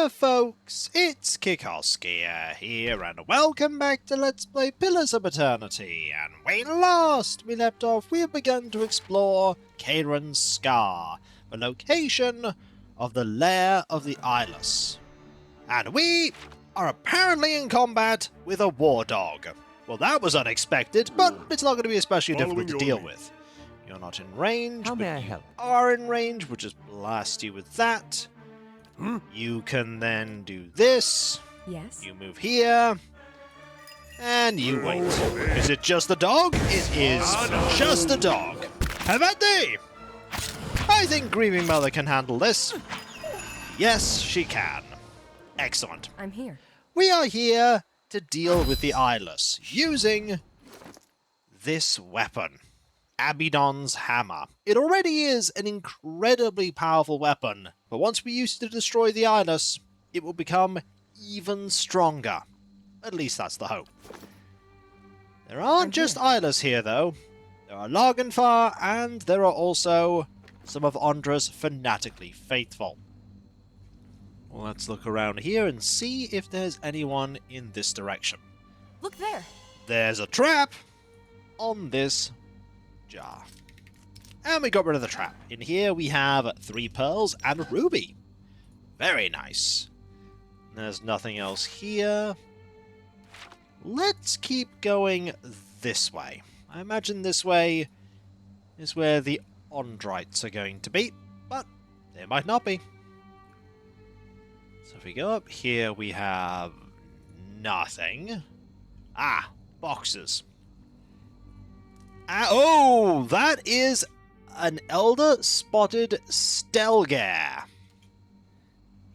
there folks, it's Kikoskia here and welcome back to Let's Play Pillars of Eternity, and when last we left off we have begun to explore Cayron's Scar, the location of the lair of the Eyeless. And we are apparently in combat with a war dog. Well, that was unexpected, but it's not going to be especially difficult to deal with. You're not in range, How but may I you help? are in range. We'll just blast you with that. You can then do this. Yes. You move here. And you wait. Is it just the dog? It is just the dog. Have at thee! I think Grieving Mother can handle this. Yes, she can. Excellent. I'm here. We are here to deal with the Eyeless using this weapon. Abaddon's Hammer. It already is an incredibly powerful weapon, but once we use it to destroy the Eyeless, it will become even stronger. At least that's the hope. There aren't just Eyeless here, though. There are Lagufaeth, and there are also some of Ondra's Fanatically faithful. Well, let's look around here and see if there's anyone in this direction. Look there. There's a trap on this jar. And we got rid of the trap. In here we have 3 pearls and a ruby. Very nice. There's nothing else here. Let's keep going this way. I imagine this way is where the Ondrites are going to be, but they might not be. So if we go up here, we have nothing. Ah, boxes. Oh, that is an Elder Spotted Stelgare.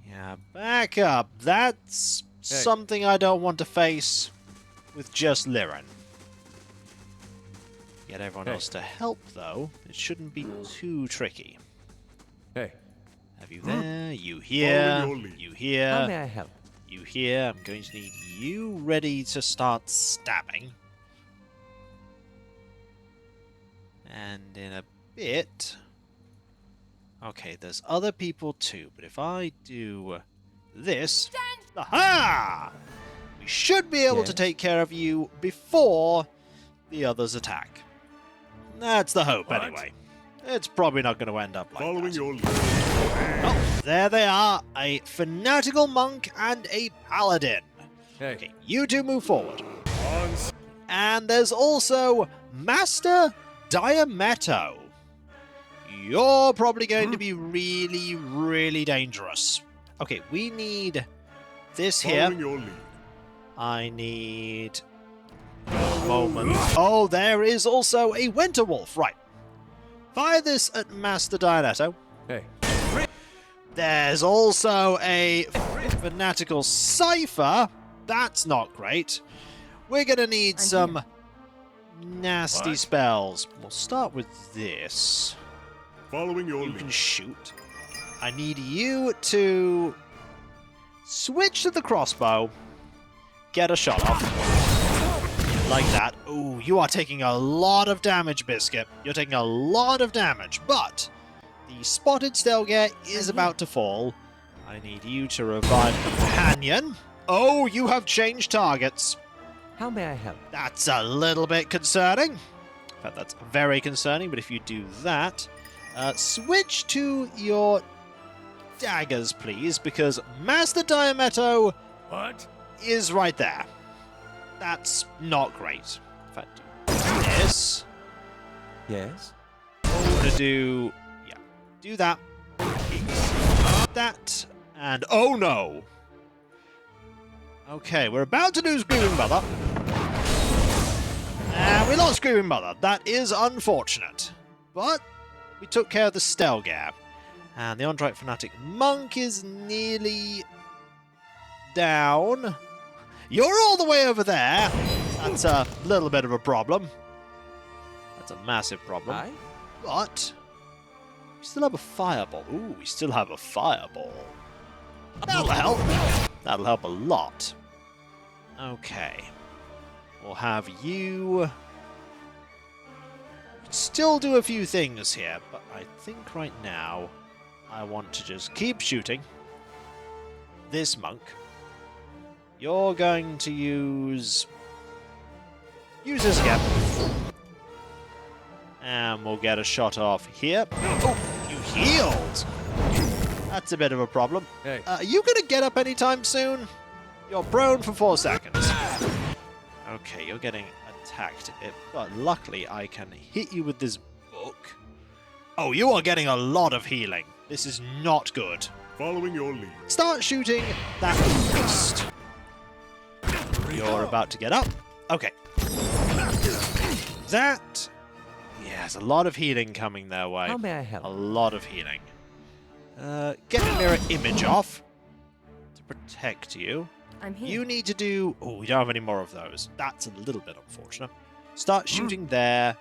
Yeah, back up. That's something I don't want to face with just Liren. Get everyone else to help, though. It shouldn't be too tricky. Hey. Have you there? You here? You here? How may I help? You here? I'm going to need you ready to start stabbing. And in a bit... Okay, there's other people too, but if I do this... Aha! We should be able to take care of you before the others attack. That's the hope, anyway. It's probably not going to end up like that. Your lead. Oh, there they are. A fanatical monk and a paladin. Hey. Okay, you two move forward. And there's also Master Diametto. You're probably going to be really, really dangerous. Okay, we need this here. Following your lead. I need a moment. Oh, there is also a Winter Wolf. Right. Fire this at Master Diametto. Hey. There's also a fanatical cipher. That's not great. We're gonna need some nasty spells. We'll start with this. Following your You lead. can shoot. I need you to switch to the crossbow. Get a shot off. Like that. Ooh, you are taking a lot of damage, Biscuit. You're taking a lot of damage, but the Spotted Stelgare is about to fall. I need you to revive the companion. Oh, you have changed targets. How may I help? That's a little bit concerning. In fact, that's very concerning, but if you do that, switch to your daggers, please, because Master Diametto is right there. That's not great. In fact, do this. Yes. I'm gonna do... yeah, do that. That, and oh no! Okay, we're about to lose Grieving Mother. And we lost Grieving Mother. That is unfortunate. But we took care of the Stelgare. And the Ondrite Fanatic Monk is nearly down. You're all the way over there. That's a little bit of a problem. That's a massive problem. Aye? But we still have a fireball. Ooh, we still have a fireball. That'll help. That'll help a lot. Okay. We'll have you still do a few things here, but I think right now I want to just keep shooting. this monk. You're going to use this again. And we'll get a shot off here. Oh, you healed! That's a bit of a problem. Hey. Are you going to get up anytime soon? You're prone for 4 seconds. Okay, you're getting attacked a bit, but luckily I can hit you with this book. Oh, you are getting a lot of healing. This is not good. Following your lead. Start shooting that priest. You're about to get up. Okay. That... yeah, there's a lot of healing coming their way. How may I help? A lot of healing. Get the mirror image off to protect you. I'm here. You need to do... oh, we don't have any more of those. That's a little bit unfortunate. Start shooting there.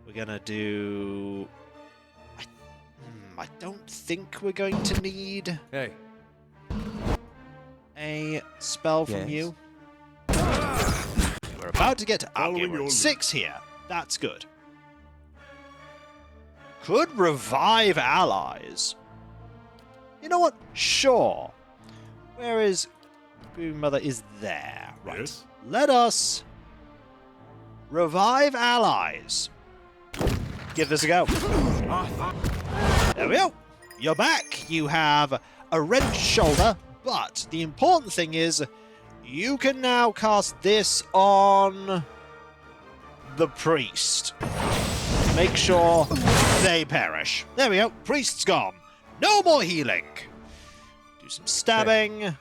We're going to do... I don't think we're going to need Hey. a spell from Yes. you. We're about to get to... okay, Following we're your at lead. 6 here. That's good. Could revive allies. You know what? Sure. Where is... Mother is there. Right. Yes. Let us revive allies. Give this a go. There we go. You're back. You have a wrenched shoulder, but the important thing is you can now cast this on the priest. Make sure they perish. There we go. Priest's gone. No more healing. Do some stabbing.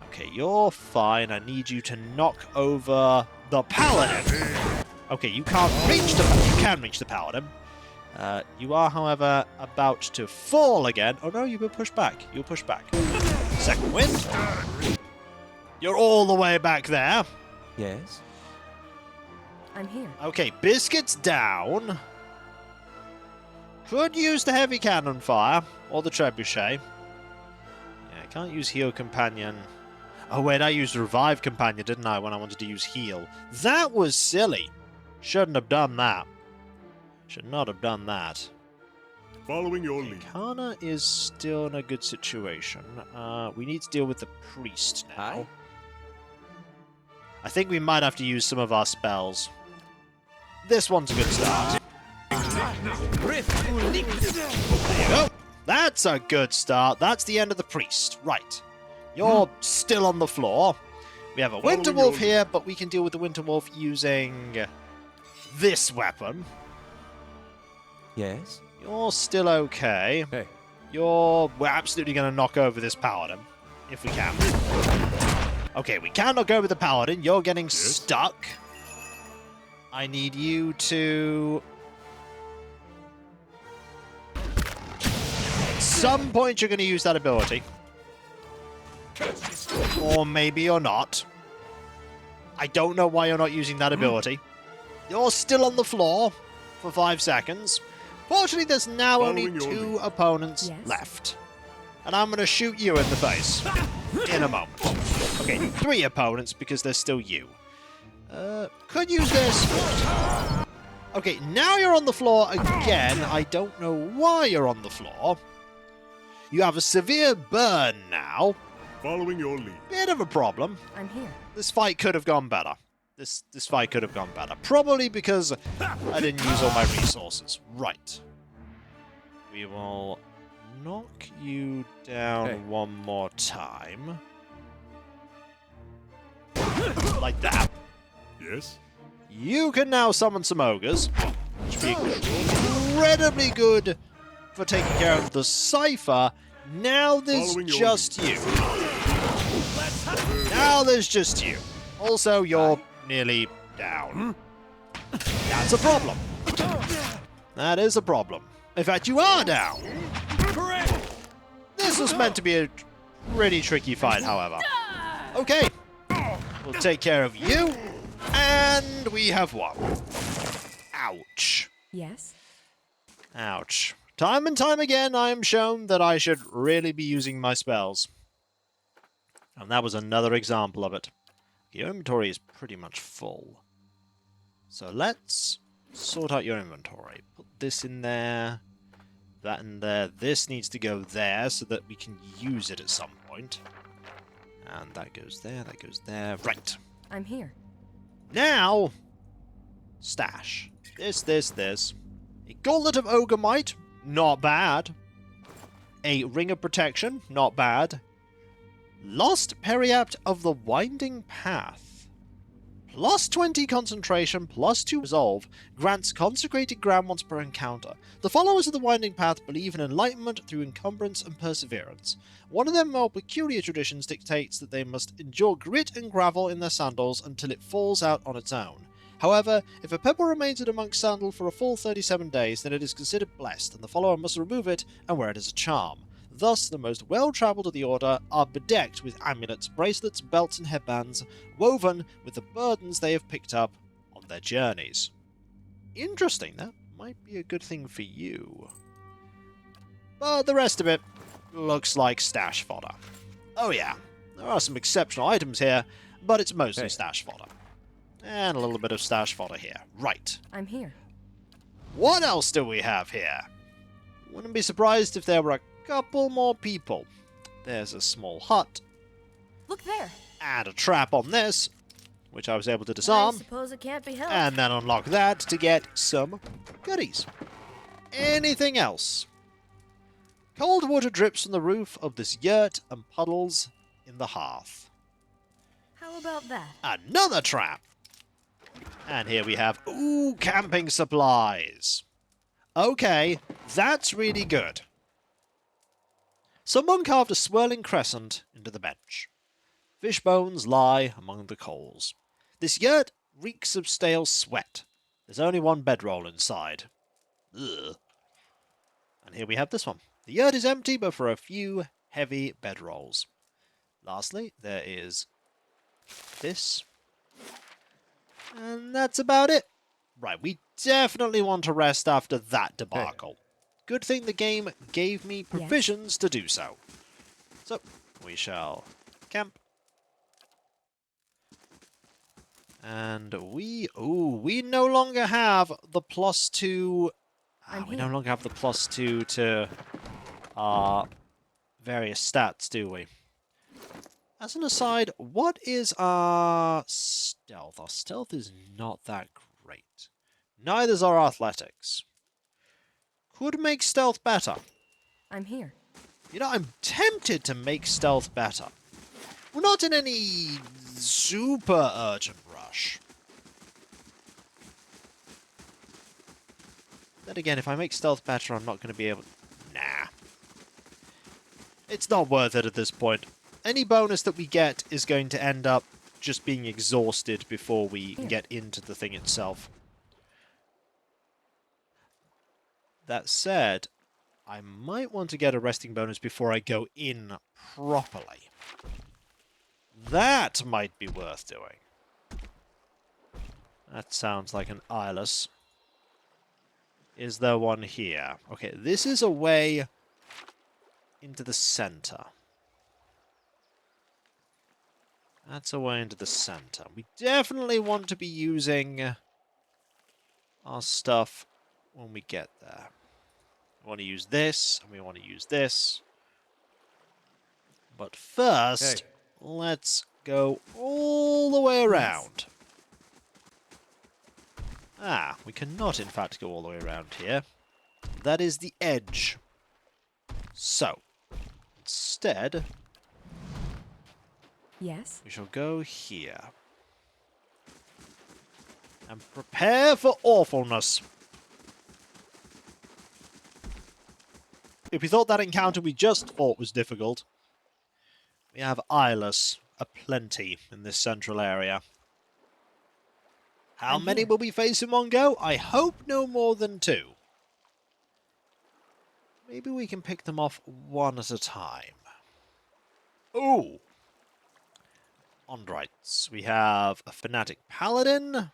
Okay, you're fine. I need you to knock over the paladin. Okay, you can't reach the... you can reach the paladin. You are, however, about to fall again. Oh no, you've been pushed back. You'll push back. Second wind. You're all the way back there. Yes. I'm here. Okay, biscuits down. Could use the heavy cannon fire or the trebuchet. Yeah, I can't use heal companion. Oh wait, I used revive companion, didn't I, when I wanted to use heal? That was silly. Shouldn't have done that. Should not have done that. Following your lead. Kana is still in a good situation. We need to deal with the priest now. Aye. I think we might have to use some of our spells. This one's a good start. There you go. That's a good start. That's the end of the priest. Right. You're still on the floor. We have a Winter Wolf here, but we can deal with the Winter Wolf using this weapon. Yes. You're still okay. Hey. We're absolutely going to knock over this paladin, if we can. Okay, we can knock over the paladin. You're getting stuck. I need you to... at some point you're going to use that ability. Or maybe you're not. I don't know why you're not using that ability. You're still on the floor for 5 seconds. Fortunately, there's now only Following your 2 opponents Yes. left. And I'm going to shoot you in the face in a moment. Okay, 3 opponents because there's still you. Could use this. Okay, now you're on the floor again. I don't know why you're on the floor. You have a severe burn now. Following your lead. Bit of a problem. I'm here. This fight could have gone better. This fight could have gone better. Probably because I didn't use all my resources. Right. We will knock you down one more time. Like that. Yes. You can now summon some ogres, which would be incredibly good for taking care of the cipher. Now there's Following your just you. Now there's just you. Also, you're nearly down. That's a problem. That is a problem. In fact, you are down. This was meant to be a pretty tricky fight, however. Okay. We'll take care of you. And we have won. Ouch. Yes. Ouch. Time and time again, I am shown that I should really be using my spells. And that was another example of it. Your inventory is pretty much full. So let's sort out your inventory. Put this in there, that in there. This needs to go there so that we can use it at some point. And that goes there, that goes there. Right. I'm here. Now, stash. This. A gauntlet of ogre might, not bad. A ring of protection, not bad. Lost periapt of the winding path. Plus 20 concentration, plus 2 resolve, grants consecrated ground once per encounter. The followers of the Winding Path believe in enlightenment through encumbrance and perseverance. One of their more peculiar traditions dictates that they must endure grit and gravel in their sandals until it falls out on its own. However, if a pebble remains in a monk's sandal for a full 37 days, then it is considered blessed, and the follower must remove it and wear it as a charm. Thus, the most well-travelled of the Order are bedecked with amulets, bracelets, belts, and headbands, woven with the burdens they have picked up on their journeys. Interesting, that might be a good thing for you. But the rest of it looks like stash fodder. Oh yeah, there are some exceptional items here, but it's mostly stash fodder. And a little bit of stash fodder here. Right. I'm here. What else do we have here? Wouldn't be surprised if there were a couple more people. There's a small hut. Look there. And a trap on this, which I was able to I disarm. suppose it can't be helped. And then unlock that to get some goodies. Anything else? Cold water drips from the roof of this yurt and puddles in the hearth. How about that? Another trap! And here we have, ooh, camping supplies. Okay, that's really good. Someone carved a swirling crescent into the bench. Fish bones lie among the coals. This yurt reeks of stale sweat. There's only one bedroll inside. Ugh. And here we have this one. The yurt is empty, but for a few heavy bedrolls. Lastly, there is this. And that's about it. Right, we definitely want to rest after that debacle. Good thing the game gave me provisions to do so. So, we shall camp. And we no longer have the +2... we no longer have the +2 to our various stats, do we? As an aside, what is our stealth? Our stealth is not that great. Neither is our athletics. Could make stealth better. I'm here. You know, I'm tempted to make stealth better. We're not in any super urgent rush. Then again, if I make stealth better, I'm not going to be able... Nah. It's not worth it at this point. Any bonus that we get is going to end up just being exhausted before we get into the thing itself. That said, I might want to get a resting bonus before I go in properly. That might be worth doing. That sounds like an eyeless. Is there one here? Okay, this is a way into the center. That's a way into the center. We definitely want to be using our stuff when we get there. We want to use this, and we want to use this. But first, let's go all the way around. Ah, we cannot in fact go all the way around here. That is the edge. So, instead... Yes? we shall go here. And prepare for awfulness. If we thought that encounter we just fought was difficult, we have eyeless aplenty in this central area. How many will we face in one go? I hope no more than 2. Maybe we can pick them off one at a time. Ooh! Ondrites. We have a Fanatic Paladin,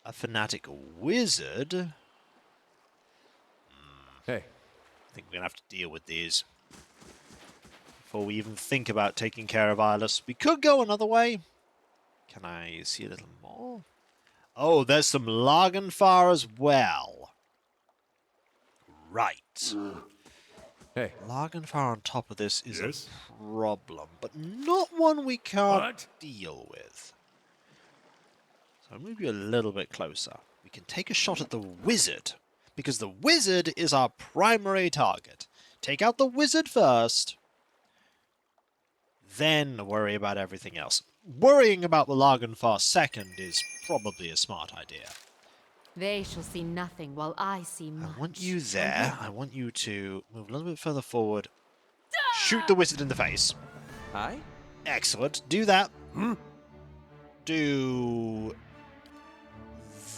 a Fanatic Wizard. Hey. I think we're going to have to deal with these before we even think about taking care of Eyeless. We could go another way. Can I see a little more? Oh, there's some Lagufaeth as well. Right. Hey. Lagufaeth on top of this is Yes? a problem, but not one we can't What? deal with. So I'll move you a little bit closer. We can take a shot at the wizard, because the wizard is our primary target. Take out the wizard first, then worry about everything else. Worrying about the Lagufaeth second is probably a smart idea. They shall see nothing while I see much. I want you there. I want you to move a little bit further forward. Shoot the wizard in the face. Hi? Excellent. Do that. Do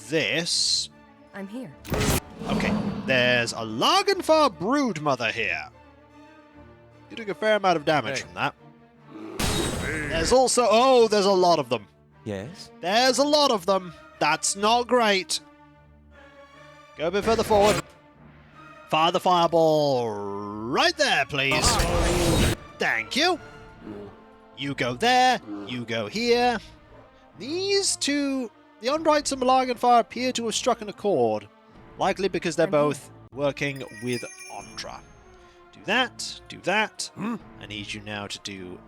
this. I'm here. Okay, there's a Lagufaeth broodmother here. You're doing a fair amount of damage Hey. from that. There's also... Oh, there's a lot of them. Yes? There's a lot of them. That's not great. Go a bit further forward. Fire the fireball right there, please. Thank you. You go there. You go here. These two, the Ondrites and Lagufaeth, appear to have struck an accord. Likely because they're both working with Ondra. Do that. Do that. I need you now to do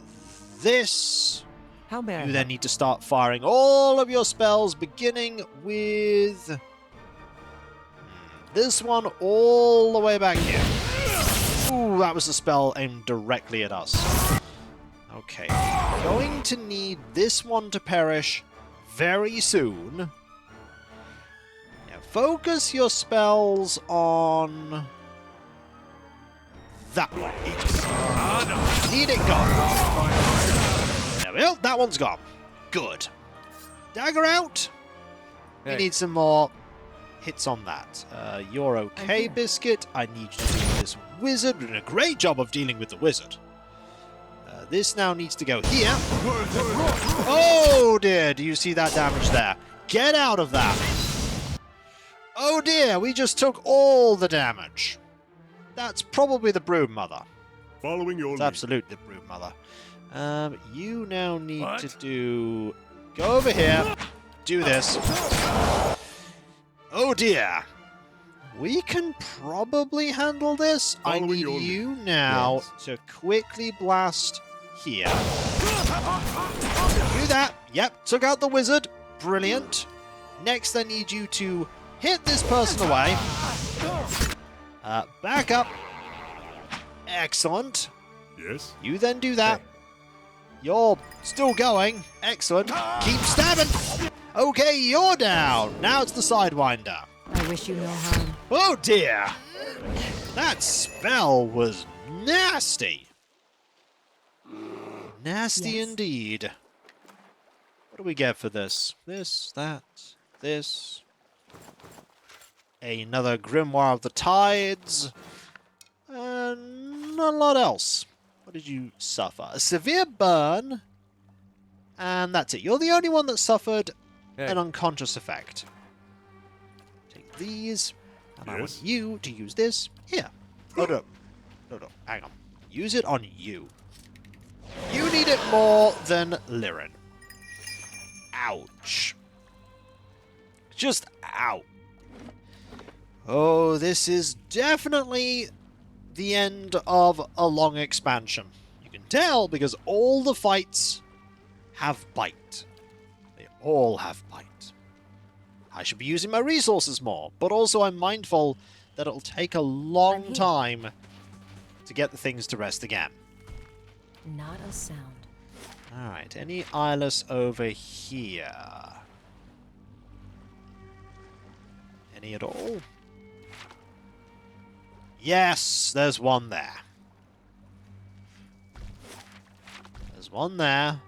this. How may I You help? then need to start firing all of your spells, beginning with this one all the way back here. Ooh, that was a spell aimed directly at us. Okay, going to need this one to perish very soon. Now, focus your spells on that one. Need it gone. There we go, that one's gone. Good. Dagger out. We Hey. need some more hits on that. You're okay, here. Biscuit. I need you to do this wizard. We're doing a great job of dealing with the wizard. This now needs to go here. Oh dear, do you see that damage there? Get out of that. Oh dear, we just took all the damage. That's probably the broodmother. Following your It's lead. absolutely the broodmother. You now need to do... Go over here. Do this. Oh dear. We can probably handle this. I Following need your lead. you now Yes. to quickly blast here. Do that. Yep, took out the wizard. Brilliant. Next, I need you to hit this person away. Back up. Excellent. Yes? You then do that. You're still going. Excellent. Keep stabbing. Okay, you're down. Now it's the Sidewinder. I wish you no harm. Oh dear. That spell was nasty. Nasty Yes. indeed. What do we get for this? This, that, this. Another Grimoire of the Tides. And not a lot else. What did you suffer? A severe burn. And that's it. You're the only one that suffered an unconscious effect. Take these. And I want Yes? you to use this here. Oh, no. No. Hang on. Use it on you. You need it more than Lirin. Ouch. Just ow. Oh, this is definitely the end of a long expansion. You can tell because all the fights have bite. They all have bite. I should be using my resources more, but also I'm mindful that it'll take a long here. time to get the things to rest again. Not a sound. Alright, any eyeless over here? Any at all? Yes, there's one there. There's one there.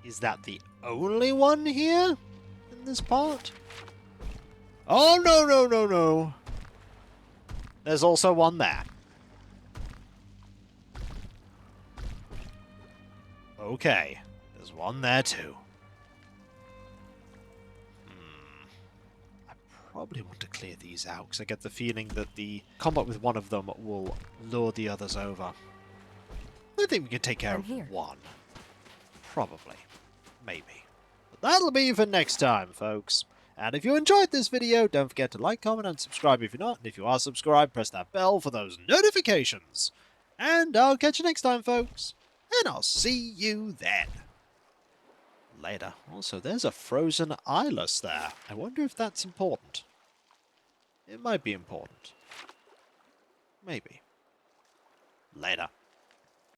Is that the only one here in this part? Oh, no. There's also one there. Okay, there's one there too. I probably want to clear these out because I get the feeling that the combat with one of them will lure the others over. I think we can take care I'm of here. one. Probably. Maybe. But that'll be for next time, folks. And if you enjoyed this video, don't forget to like, comment, and subscribe if you're not. And if you are subscribed, press that bell for those notifications. And I'll catch you next time, folks. And I'll see you then. Later. Also, there's a frozen eyeless there. I wonder if that's important. It might be important. Maybe. Later.